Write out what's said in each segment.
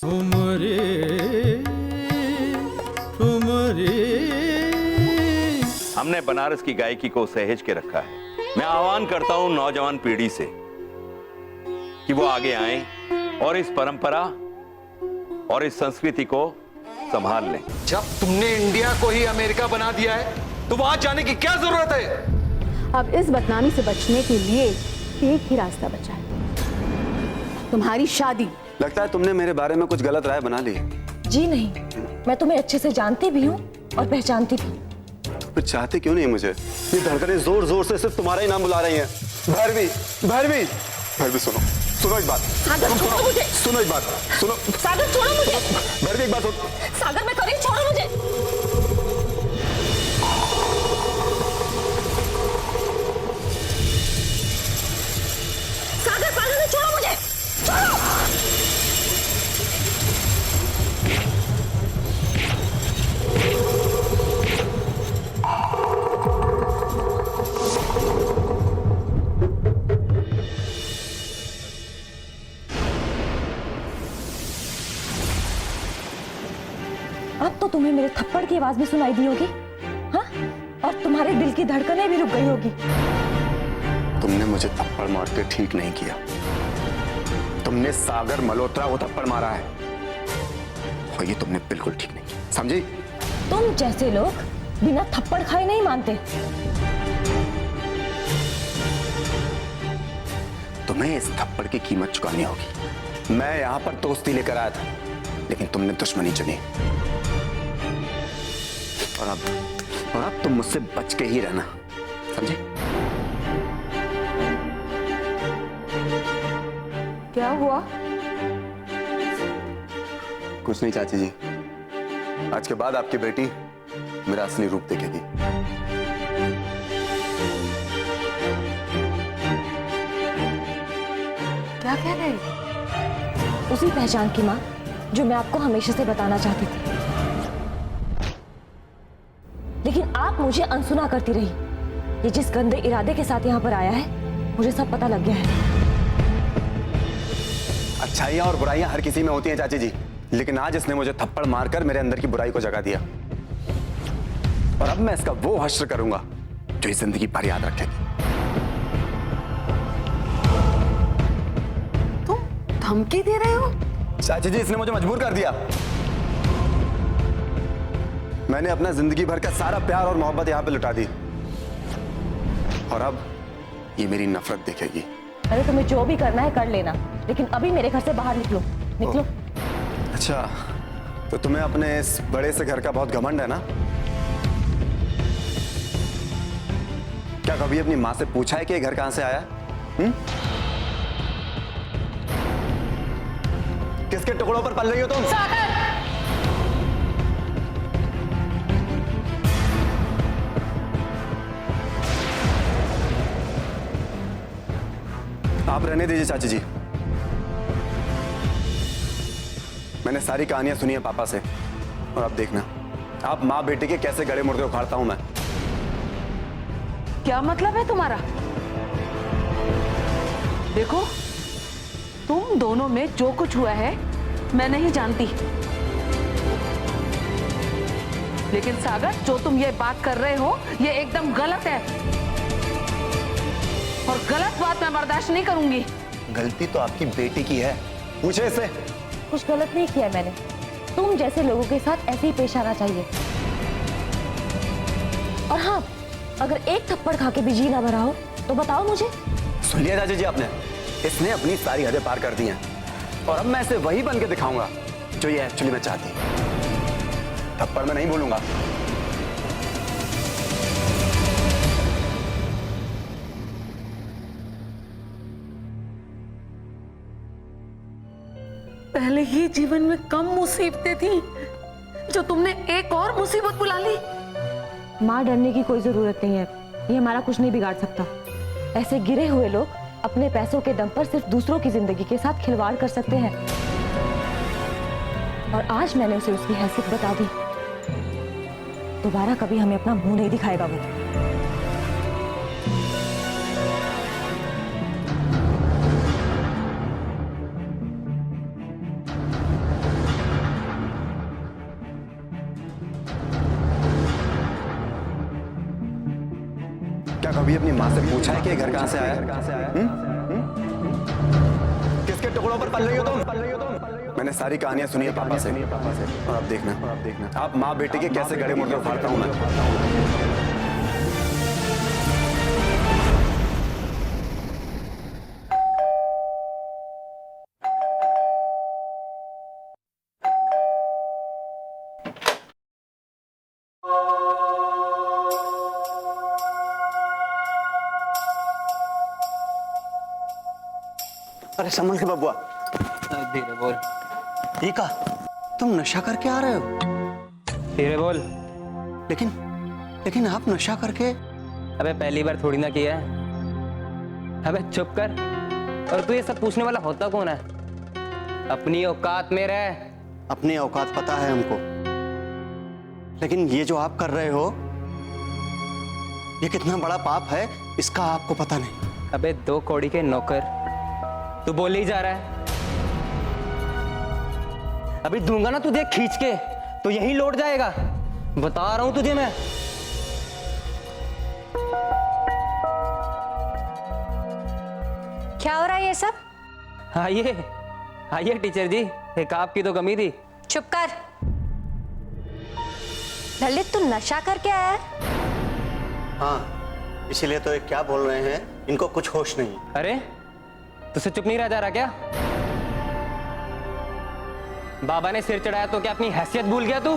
ठुमरे ठुमरे। हमने बनारस की गायकी को सहेज के रखा है। मैं आह्वान करता हूं नौजवान पीढ़ी से कि वो आगे आएं और इस परंपरा और इस संस्कृति को संभाल लें। जब तुमने इंडिया को ही अमेरिका बना दिया है तो वहां जाने की क्या जरूरत है? अब इस बदनामी से बचने के लिए एक ही रास्ता बचा है, तुम्हारी शादी। लगता है तुमने मेरे बारे में कुछ गलत राय बना ली। जी नहीं, मैं तुम्हें अच्छे से जानती भी हूँ और पहचानती भी। फिर चाहते क्यों नहीं मुझे? ये धड़कनें जोर जोर से सिर्फ तुम्हारा ही नाम बुला रही हैं। भैरवी, भैरवी, भैरवी सुनो, सुनो एक बात। सागर छोड़ो मुझे। सुनो एक बात, सुनो। सागर छोड़ो मुझे। भैरवी एक बात सुन। सागर मैं करी, छोड़ो मुझे। सागर पागल है, छोड़ो मुझे, छोड़ो। अब तो तुम्हें मेरे थप्पड़ की आवाज भी सुनाई दी होगी, हाँ? और तुम्हारे दिल की धड़कनें भी रुक गई होगी। तुमने मुझे थप्पड़ मार के ठीक नहीं किया। तुमने सागर मल्होत्रा को थप्पड़ मारा है और ये तुमने बिल्कुल ठीक नहीं किया, समझी? तुम जैसे लोग बिना थप्पड़ खाए नहीं मानते। तुम्हें इस थप्पड़ की कीमत चुकानी होगी। मैं यहाँ पर दोस्ती लेकर आया था, लेकिन तुमने दुश्मनी चुनी। और अब तुम मुझसे बच के ही रहना, समझे? क्या हुआ? कुछ नहीं चाची जी, आज के बाद आपकी बेटी मेरा असली रूप देखेगी। क्या कह रहे? उसी पहचान की माँ जो मैं आपको हमेशा से बताना चाहती थी, लेकिन आप मुझे अनसुना करती रही। ये जिस गंदे इरादे के साथ यहाँ पर आया है, मुझे सब पता लग गया है। अच्छाइयाँ और बुराइयां हर किसी में होती हैं चाची जी, लेकिन आज इसने मुझे थप्पड़ मारकर मेरे अंदर की बुराई को जगा दिया। और अब मैं इसका वो हश्र करूंगा जो इस जिंदगी भर याद रखेगी। तुम धमकी दे रहे हो? चाची जी, इसने मुझे मजबूर कर दिया। मैंने अपना जिंदगी भर का सारा प्यार और मोहब्बत यहाँ पे लुटा दी, और अब ये मेरी नफरत देखेगी। अरे तुम्हें जो भी करना है कर लेना, लेकिन अभी मेरे घर से बाहर निकलो, निकलो। अच्छा, तो तुम्हें अपने इस बड़े से घर का बहुत घमंड है ना? क्या कभी अपनी माँ से पूछा है कि ये घर कहां से आया? किसके टुकड़ों पर पल रही हो तुम? आप रहने दीजिए चाची जी। मैंने सारी कहानियां सुनी है पापा से, और अब देखना आप माँ बेटी के कैसे गड़े मुर्दे उखाड़ता हूं मैं। क्या मतलब है तुम्हारा? देखो, तुम दोनों में जो कुछ हुआ है मैं नहीं जानती, लेकिन सागर, जो तुम ये बात कर रहे हो ये एकदम गलत है, और गलत बात मैं बर्दाश्त नहीं करूंगी। गलती तो आपकी बेटी की है, पूछे इससे। कुछ गलत नहीं किया मैंने। तुम जैसे लोगों के साथ ऐसे ही पेश आना चाहिए। और हाँ, अगर एक थप्पड़ खा के भी जी ना भरा हो तो बताओ मुझे। सुन लिया चाची जी आपने? इसने अपनी सारी हदें पार कर दी हैं, और अब मैं इसे वही बन के दिखाऊंगा जो ये एक्चुअली मैं चाहती। थप्पड़ मैं नहीं बोलूंगा। पहले ही जीवन में कम मुसीबतें थी, जो तुमने एक और मुसीबत बुला ली। माँ, डरने की कोई जरूरत नहीं है, ये हमारा कुछ नहीं बिगाड़ सकता। ऐसे गिरे हुए लोग अपने पैसों के दम पर सिर्फ दूसरों की जिंदगी के साथ खिलवाड़ कर सकते हैं, और आज मैंने उसे उसकी हैसियत बता दी। दोबारा कभी हमें अपना मुंह नहीं दिखाएगा वो। क्या कभी अपनी माँ से पूछा है कि ये घर कहाँ से आया? किसके टुकड़ों पर पल रही हो तुम? मैंने सारी कहानियां सुनी है पापा से। और अब देखना आप माँ बेटे के कैसे गड़े मुर्गे उखाड़ता हूं मैं। अरे संभल के बबुआ। धीरे बोल। रीका, तुम नशा करके आ रहे हो? धीरे बोल। लेकिन आप नशा करके? अबे पहली बार थोड़ी ना किया है। अबे चुप कर। और तू ये सब पूछने वाला होता कौन है? अपनी औकात में रह। अपनी औकात पता है हमको, लेकिन ये जो आप कर रहे हो ये कितना बड़ा पाप है इसका आपको पता नहीं। अबे 2 कौड़ी के नौकर, तू बोल ही जा रहा है। अभी दूंगा ना तुझे खींच के तो यहीं लौट जाएगा, बता रहा हूं तुझे मैं। क्या हो रहा है ये सब? आइए आइए टीचर जी, एक आपकी तो कमी थी। चुप कर। ललित, तू नशा करके आया है? हाँ, इसीलिए तो ये क्या बोल रहे हैं, इनको कुछ होश नहीं। अरे तुझसे चुप नहीं रह जा रहा क्या? बाबा ने सिर चढ़ाया तो क्या अपनी हैसियत भूल गया तू?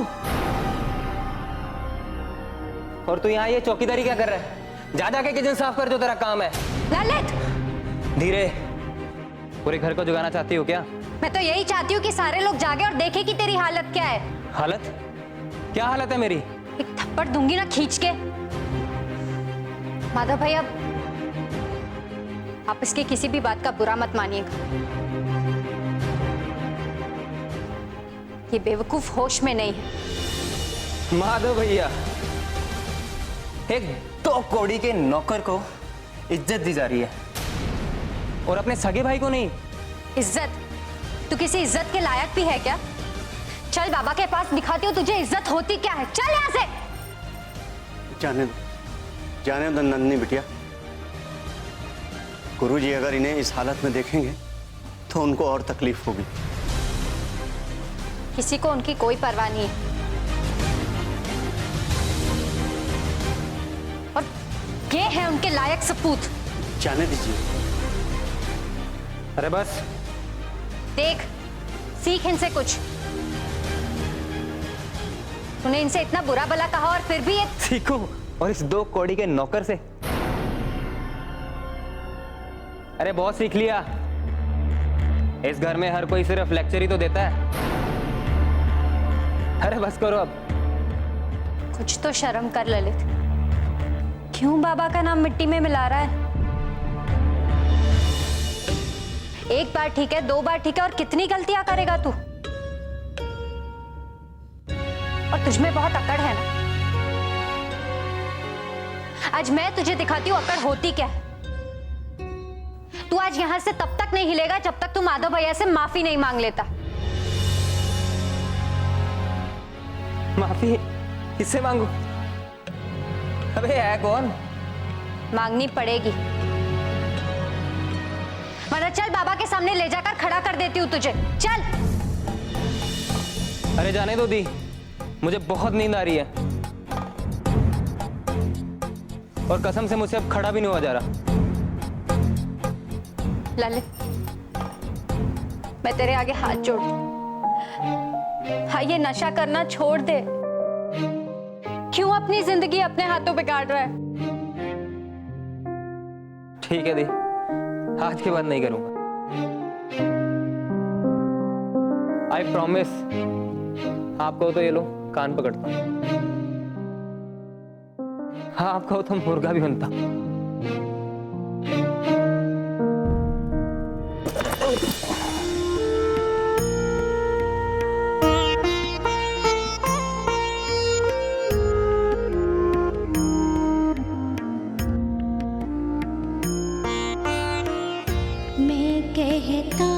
और तू यहाँ ये चौकीदारी क्या कर रहा है? जा जाके किचन साफ कर, जो तेरा काम है। ललित! धीरे, पूरे घर को जगाना चाहती हो क्या? मैं तो यही चाहती हूँ कि सारे लोग जागे और देखें कि तेरी हालत क्या है। हालत? क्या हालत है मेरी? एक थप्पड़ दूंगी ना खींच के। माधव भैया, आप इसकी किसी भी बात का बुरा मत मानिएगा। ये बेवकूफ होश में नहीं है। माधव भैया, एक 2 कौड़ी के नौकर को इज्जत दी जा रही है और अपने सगे भाई को नहीं। इज्जत? तू किसी इज्जत के लायक भी है क्या? चल बाबा के पास दिखाती हूँ तुझे इज्जत होती क्या है। चल यहाँ से। जाने दो नंदनी बिटिया। गुरुजी अगर इन्हें इस हालत में देखेंगे तो उनको और तकलीफ होगी। किसी को उनकी कोई परवाह नहीं है। और ये है उनके लायक सपूत। जाने दीजिए। अरे बस देख, सीख इनसे कुछ। तूने इनसे इतना बुरा भला कहा और फिर भी ये सीखो, और इस 2 कौड़ी के नौकर से। अरे बहुत सीख लिया। इस घर में हर कोई सिर्फ लेक्चर ही तो देता है। अरे बस करो अब। कुछ तो शर्म कर ललित। क्यों बाबा का नाम मिट्टी में मिला रहा है? एक बार ठीक है, 2 बार ठीक है, और कितनी गलतियां करेगा तू? और तुझमें बहुत अकड़ है ना। आज मैं तुझे दिखाती हूँ अकड़ होती क्या है। तू आज यहां से तब तक नहीं हिलेगा जब तक तू माधव भैया से माफी नहीं मांग लेता। माफी किससे मांगू? अबे है कौन? मांगनी पड़ेगी, वरना चल बाबा के सामने ले जाकर खड़ा कर देती हूँ तुझे। चल। अरे जाने दो दी, मुझे बहुत नींद आ रही है और कसम से मुझसे अब खड़ा भी नहीं हुआ जा रहा। ललित, मैं तेरे आगे हाथ जोड़ती हूँ। हाँ, ये नशा करना छोड़ दे। क्यों अपनी जिंदगी अपने हाथों पे काट रहा है? ठीक है दी, आज के बाद नहीं करूंगा। I promise. आपको तो ये लो कान पकड़ता हूं। हाँ, आपको तो मुर्गा भी बनता। मैं कहता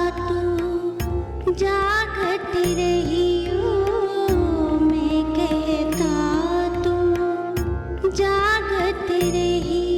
तू जागत रही हो, मैं कहता तू जागत रही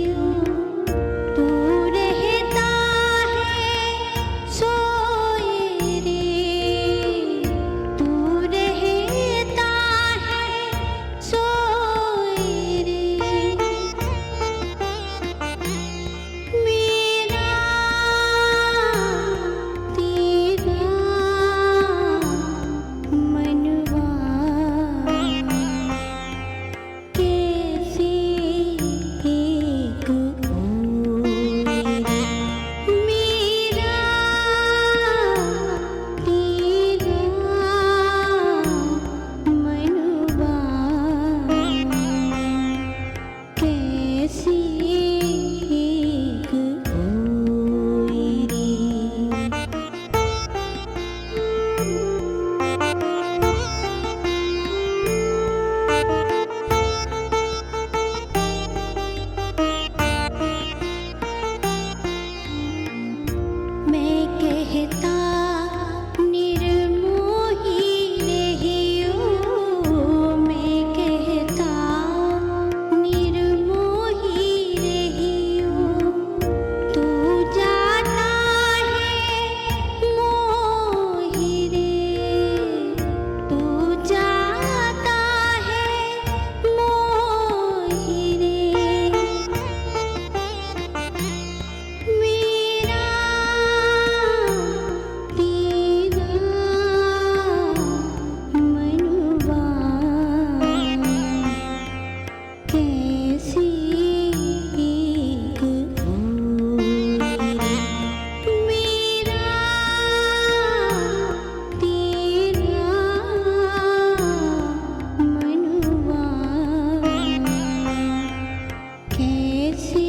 जैसी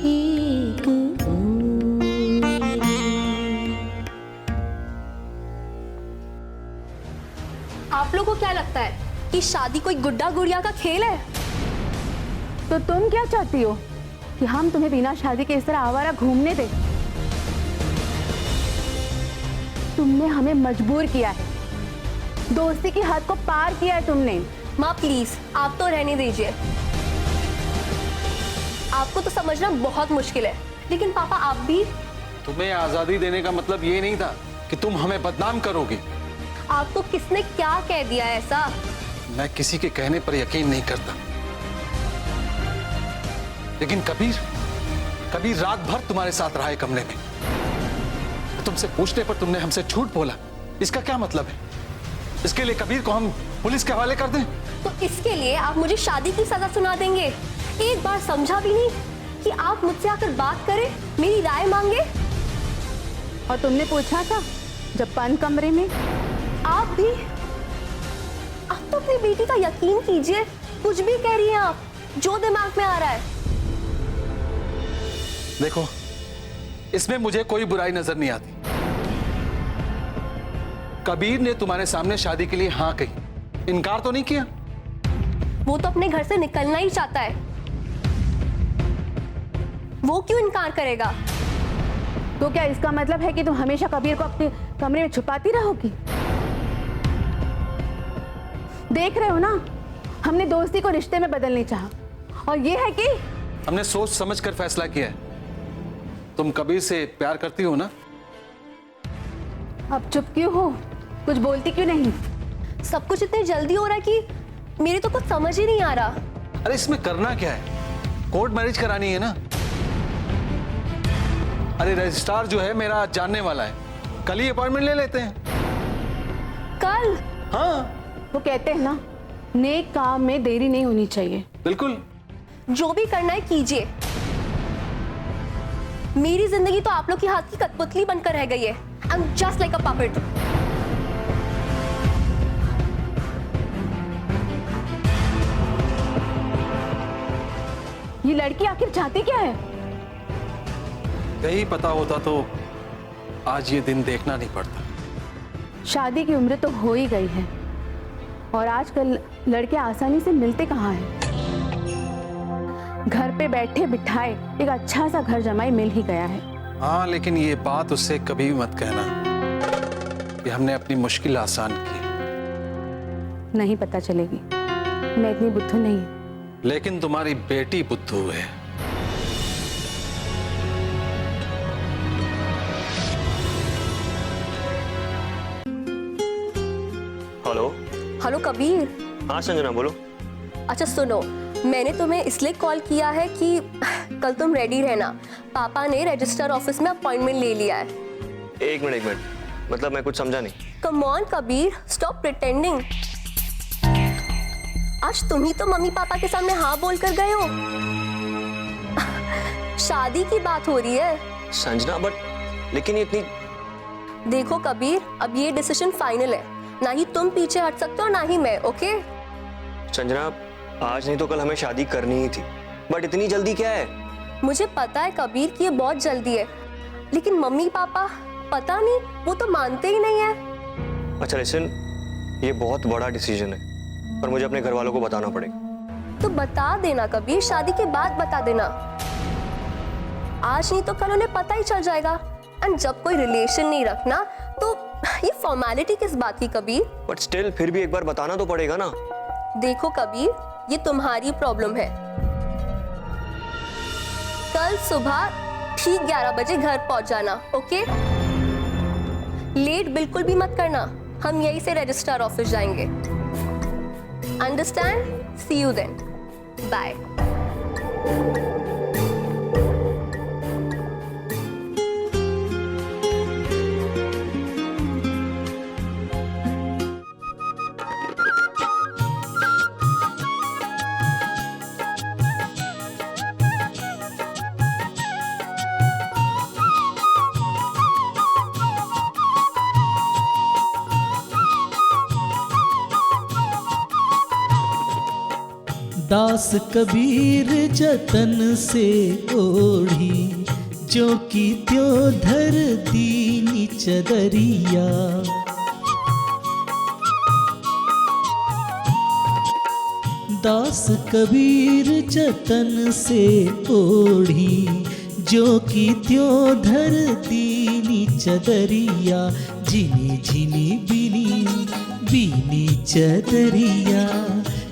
एक आप लोगों को क्या लगता है कि शादी कोई गुड्डा गुड़िया का खेल है? तो तुम क्या चाहती हो कि हम तुम्हें बिना शादी के इस तरह आवारा घूमने दें? तुमने हमें मजबूर किया है, दोस्ती की हद को पार किया है तुमने। माँ प्लीज आप तो रहने दीजिए। आपको तो समझना बहुत मुश्किल है, लेकिन पापा आप भी। तुम्हें आजादी देने का मतलब ये नहीं था कि तुम हमें बदनाम करोगे। आपको किसने क्या कह दिया ऐसा? मैं किसी के कहने पर यकीन नहीं करता, लेकिन कबीर रात भर तुम्हारे साथ रहा है कमरे में। तुमसे पूछने पर तुमने हमसे झूठ बोला, इसका क्या मतलब है? इसके लिए कबीर को हम पुलिस के हवाले कर दें? तो इसके लिए आप मुझे शादी की सजा सुना देंगे? एक बार समझा भी नहीं कि आप मुझसे आकर बात करें, मेरी राय मांगे। और तुमने पूछा था जब बंद कमरे में? आप भी। आप तो अपनी बेटी का यकीन कीजिए, कुछ भी कह रही हैं आप, जो दिमाग में आ रहा है। देखो, इसमें मुझे कोई बुराई नजर नहीं आती। कबीर ने तुम्हारे सामने शादी के लिए हाँ कही, इनकार तो नहीं किया। वो तो अपने घर से निकलना ही चाहता है, वो क्यों इनकार करेगा? तो क्या इसका मतलब है कि तुम हमेशा कबीर को अपने कमरे में छुपाती रहोगी? देख रहे हो ना, हमने दोस्ती को रिश्ते में बदलने चाहा, और ये है कि हमने सोच समझ कर फैसला किया है। तुम कबीर से प्यार करती हो ना? अब चुप क्यों हो, कुछ बोलती क्यों नहीं? सब कुछ इतनी जल्दी हो रहा है कि मेरे तो कुछ समझ ही नहीं आ रहा। अरे इसमें करना क्या है? कोर्ट मैरिज करानी है ना? अरे रजिस्ट्रार जो है मेरा जानने वाला है, कल ही अपॉइंटमेंट ले लेते हैं। कल? हाँ वो कहते हैं ना, नेक काम में देरी नहीं होनी चाहिए। बिल्कुल। जो भी करना है कीजिए। मेरी जिंदगी तो आप लोग की हाथ की कठपुतली बनकर रह गई है। I'm just like a puppet. ये लड़की आखिर चाहती क्या है? यही पता होता तो आज ये दिन देखना नहीं पड़ता। शादी की उम्र तो हो ही गई है, और आजकल लड़के आसानी से मिलते कहाँ हैं। घर पे बैठे बिठाए एक अच्छा सा घर जमाई मिल ही गया है। हाँ, लेकिन ये बात उससे कभी भी मत कहना कि हमने अपनी मुश्किल आसान की। नहीं पता चलेगी, मैं इतनी बुद्धू नहीं हूँ। लेकिन तुम्हारी बेटी बुद्धू है। हेलो। हेलो कबीर। हाँ संजना बोलो। अच्छा सुनो, मैंने तुम्हें इसलिए कॉल किया है कि कल तुम रेडी रहना। पापा ने रजिस्टर ऑफिस में अपॉइंटमेंट ले लिया है। एक मिनट, मतलब मैं कुछ समझा नहीं। Come on Kabir, stop pretending. आज तुम ही तो मम्मी पापा के सामने हाँ बोल कर गए हो। शादी की बात हो रही है संजना, बट लेकिन ये इतनी। देखो कबीर, अब ये डिसीजन फाइनल है, ना ही तुम पीछे हट सकते हो ना ही मैं। ओके संजना, आज नहीं तो कल हमें शादी करनी ही थी, बट इतनी जल्दी क्या है? मुझे पता है कबीर कि ये बहुत जल्दी है, लेकिन मम्मी पापा पता नहीं, वो तो मानते ही नहीं है। अच्छा लिसन, ये बहुत बड़ा डिसीजन है, पर मुझे अपने घर वालों को बताना पड़ेगा। तो बता देना कबीर, शादी के बाद बता देना। आज नहीं तो कल उन्हें पता ही चल जाएगा। एंड जब कोई रिलेशन नहीं रखना तो ये फॉर्मेलिटी किस बात की कबीर? बट स्टिल फिर भी एक बार बताना तो पड़ेगा ना। देखो कबीर, ये तुम्हारी प्रॉब्लम है। कल सुबह ठीक 11 बजे घर पहुंच जाना। ओके? लेट बिल्कुल भी मत करना, हम यहीं से रजिस्ट्रार ऑफिस जाएंगे। Understand? See you then, bye. दास कबीर जतन से ओढ़ी, जो की त्यों धर दीनी चदरिया। दास कबीर जतन से ओढ़ी, जो की त्यों धर दीनी चदरिया। जिनी जिनी बिनी बिनी चदरिया,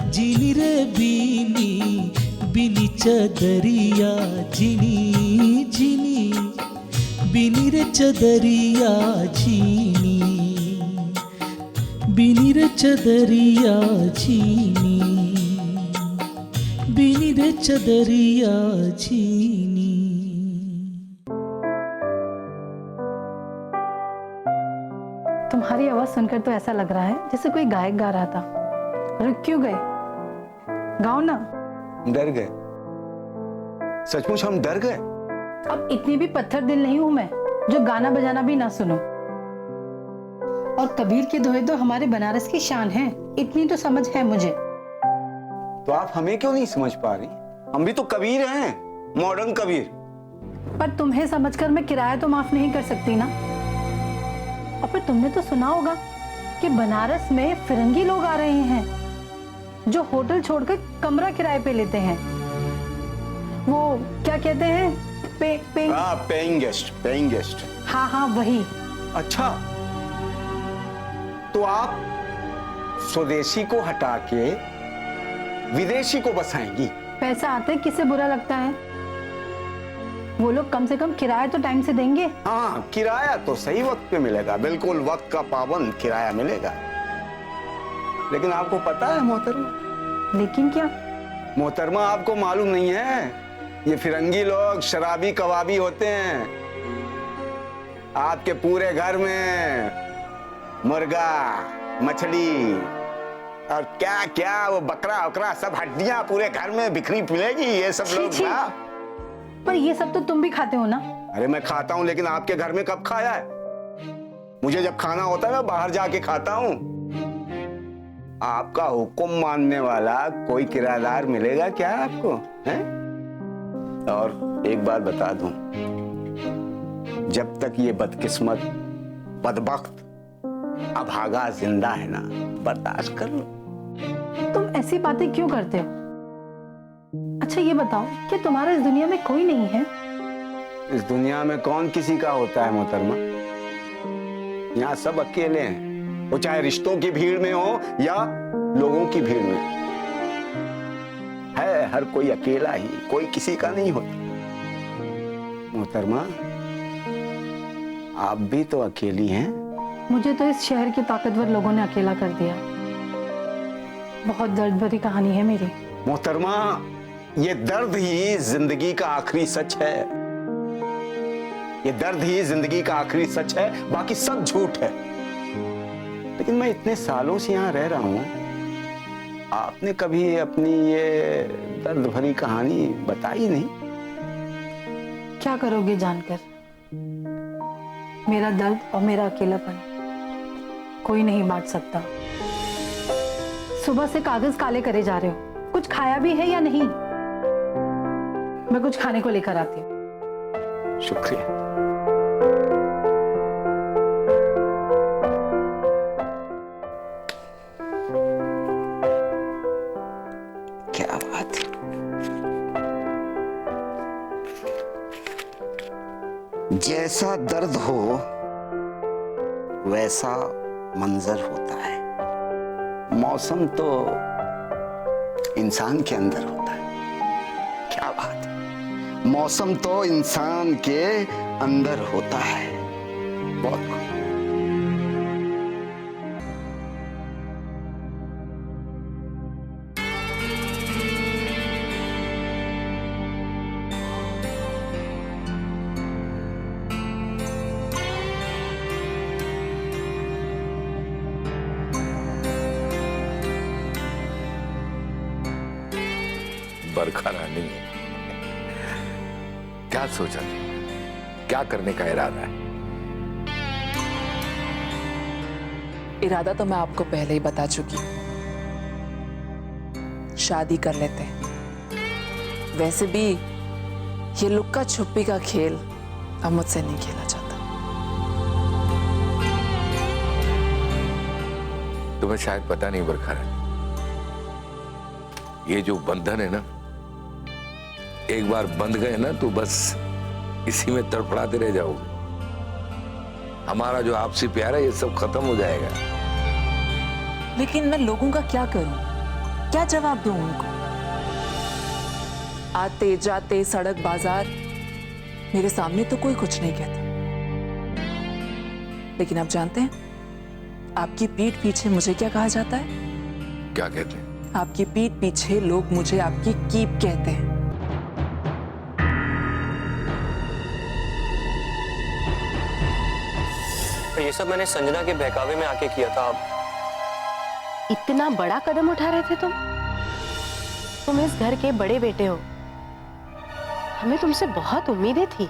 जिनी रे बिनी बिनी चदरिया। जिनी जिनी बिनी रे चदरिया, जिनी बिनी रे चदरिया, जिनी बिनी रे चदरिया, जिनी। तुम्हारी आवाज सुनकर तो ऐसा लग रहा है जैसे कोई गायक गा रहा था। रुक क्यों गए? गाओ ना। डर गए? सचमुच हम डर गए? अब इतनी भी पत्थर दिल नहीं हूं मैं जो गाना बजाना भी ना सुनो। और कबीर के दोहे तो हमारे बनारस की शान है, इतनी तो समझ है मुझे। तो आप हमें क्यों नहीं समझ पा रही? हम भी तो कबीर हैं, मॉडर्न कबीर। पर तुम्हें समझकर मैं किराया तो माफ नहीं कर सकती ना। और फिर तुमने तो सुना होगा कि बनारस में फिरंगी लोग आ रहे हैं जो होटल छोड़कर कमरा किराए पे लेते हैं। वो क्या कहते हैं? Paying guest, paying guest. हाँ हाँ वही। अच्छा, तो आप स्वदेशी को हटा के विदेशी को बसाएंगी? पैसा आते किसे बुरा लगता है? वो लोग कम से कम किराया तो टाइम से देंगे। हाँ, किराया तो सही वक्त पे मिलेगा, बिल्कुल वक्त का पाबंद किराया मिलेगा। लेकिन आपको पता है मोहतरमा? लेकिन क्या? मोहतरमा, आपको मालूम नहीं है, ये फिरंगी लोग शराबी कबाबी होते हैं। आपके पूरे घर में मुर्गा, मछली और क्या क्या वो बकरा वकरा सब हड्डियां पूरे घर में बिखरी मिलेगी। ये सब लोग ना। पर ये सब तो तुम भी खाते हो ना? अरे मैं खाता हूं, लेकिन आपके घर में कब खाया है? मुझे जब खाना होता है मैं बाहर जाके खाता हूं। आपका हुक्म मानने वाला कोई किराएदार मिलेगा क्या आपको? हैं? और एक बात बता दूं, जब तक ये बदकिस्मत बदबख्त अभागा जिंदा है ना, बर्दाश्त कर लो। तुम ऐसी बातें क्यों करते हो? अच्छा ये बताओ कि तुम्हारा इस दुनिया में कोई नहीं है? इस दुनिया में कौन किसी का होता है मोहतरमा? यहाँ सब अकेले हैं, वो चाहे रिश्तों की भीड़ में हो या लोगों की भीड़ में। है हर कोई अकेला ही, कोई किसी का नहीं होता। मोहतरमा, आप भी तो अकेली हैं। मुझे तो इस शहर के ताकतवर लोगों ने अकेला कर दिया। बहुत दर्द भरी कहानी है मेरी। मोहतरमा, ये दर्द ही जिंदगी का आखिरी सच है। ये दर्द ही जिंदगी का आखिरी सच है, बाकी सब झूठ है। लेकिन मैं इतने सालों से यहाँ रह रहा हूँ, आपने कभी अपनी ये दर्द भरी कहानी बताई नहीं। क्या करोगे जानकर? मेरा दर्द और मेरा अकेलापन कोई नहीं बांट सकता। सुबह से कागज काले करे जा रहे हो, कुछ खाया भी है या नहीं? मैं कुछ खाने को लेकर आती हूँ। शुक्रिया। क्या बात है। जैसा दर्द हो वैसा मंजर होता है। मौसम तो इंसान के अंदर होता है। क्या बात है, मौसम तो इंसान के अंदर होता है। बहुत खूब। बरखा रानी, क्या सोचा तुम? क्या करने का इरादा है? इरादा तो मैं आपको पहले ही बता चुकी हूं। शादी कर लेते हैं। वैसे भी ये लुक्का छुपी का खेल अब मुझसे नहीं खेला जाता। तुम्हें शायद पता नहीं बरखा रानी, ये जो बंधन है ना, एक बार बंध गए ना तो बस इसी में तड़फड़ाते रह जाओगे। हमारा जो आपसी प्यार है ये सब खत्म हो जाएगा। लेकिन मैं लोगों का क्या करूं, क्या जवाब दूं उनको? आते जाते सड़क बाजार मेरे सामने तो कोई कुछ नहीं कहता, लेकिन आप जानते हैं आपकी पीठ पीछे मुझे क्या कहा जाता है? क्या कहते हैं? आपकी पीठ पीछे लोग मुझे आपकी कीप कहते हैं। ये सब मैंने संजना के बहकावे में आके किया था। इतना बड़ा कदम उठा रहे थे तुम इस घर के बड़े बेटे हो, हमें तुमसे बहुत उम्मीदें थी।